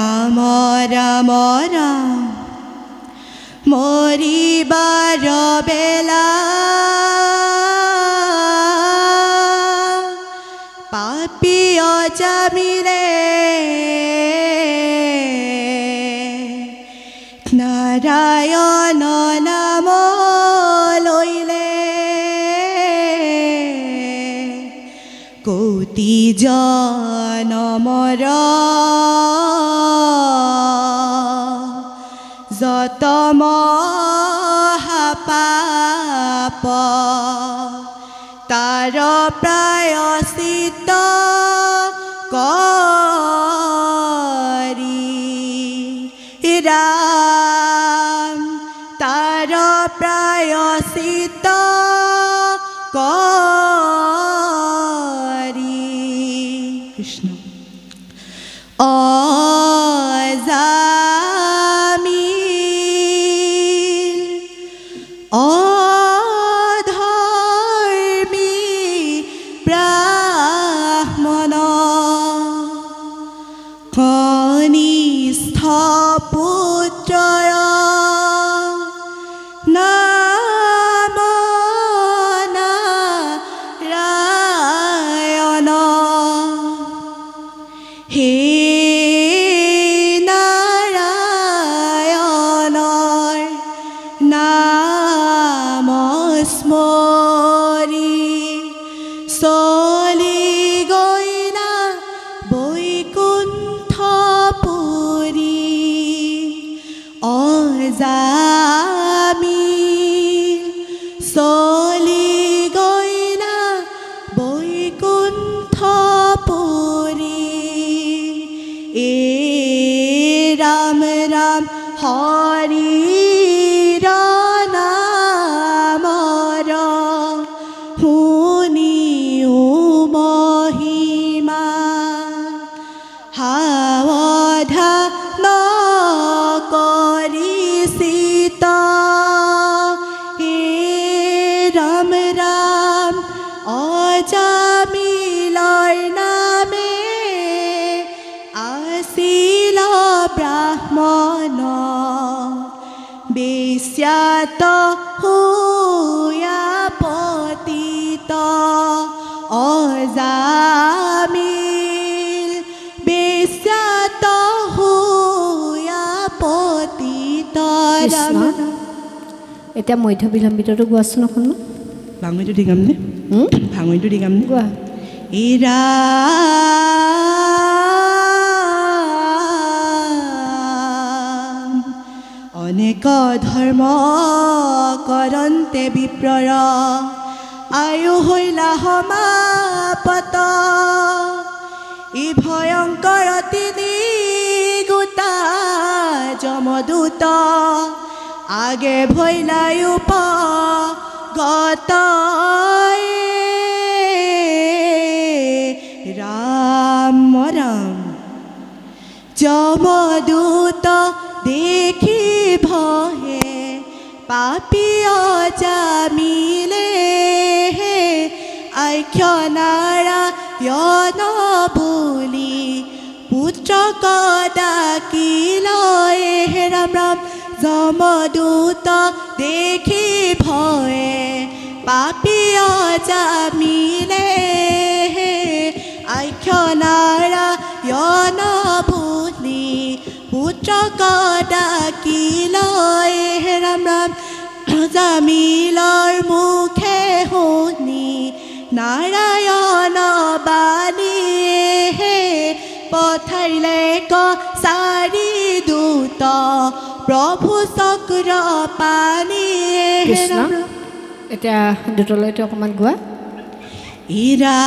राम राम राम मरिबार बेला पापी अजामिले नारायण नाम लैले कोटि जनमर जत महापाप तार प्रायश्चित करी राम तार प्रायश्चित करी कृष्ण कनिष्ठ पुत्र नाम नारायण हे नारायण नाम स्मरी चली गइला अजामिल चली गइला बैकुण्ठपुरी ए राम राम हरि नाम शुनियो महिमा हावधा अजामिलर नामे आसिल ब्राह्मण बेश्यात हुया पतित अजामिल बेश्यात हुया पतित এতিয়া মধ্য বিলম্বিতটো গোৱাচোন অকণ ভাঙৰিটো দিগাম নে ভাঙৰিটো দিগাম নে গোৱা এৰা অনেক ধৰ্ম কৰন্তে বিপ্ৰৰ আয়ু হইলা সমাপত ই ভয়ংকৰ তিনি গোটা যমদূত आगे भैलायुप गत राम राम जमदूत देखी भये पापी अजामिले आख्य नारायण बोली पुत्र कडाकिल हे राम राम जमदूत देखी भये पापी अजामिले आख्य नारायण बोली पुत्र कडाकिल हे राम राम अजामिलर मुखे शुनि नारायण बाणी पठाइले कसारी दूत प्रभु चक्र पानी कृष्ण এতিয়া দুটলৈতে অকমান গোৱা ইৰা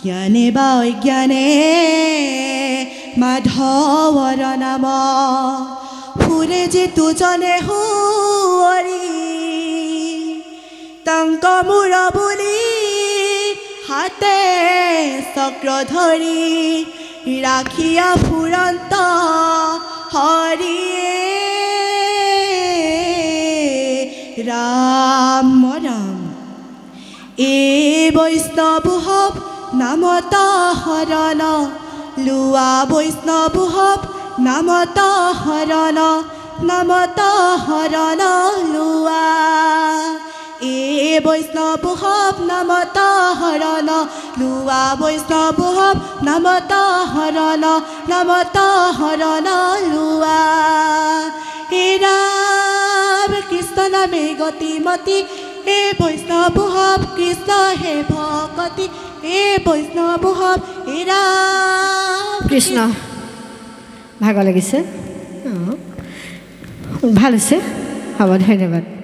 জ্ঞানে বা অজ্ঞানে মাধৱৰ নাম ফুৰে যে তুজনে হুঁৱৰি তংক মূৰ বুলি हाते चक्र धरी राखिया फुरंत हरिये राम राम ए বৈষ্ণৱ হব নামত হৰণ লোৱা বৈষ্ণৱ হব নামত হৰণ লোৱা বৈষ্ণৱ হব নামত হৰণ লোৱা বৈষ্ণৱ হব নামত হৰণ লোৱা ৰাম কৃষ্ণ নামে গতিমতী বৈষ্ণৱ হব কৃষ্ণ হে ভকতি বৈষ্ণৱ হব ৰাম কৃষ্ণ ভাগৰ লাগিছে ভাল হৈছে হ'ব ধন্যবাদ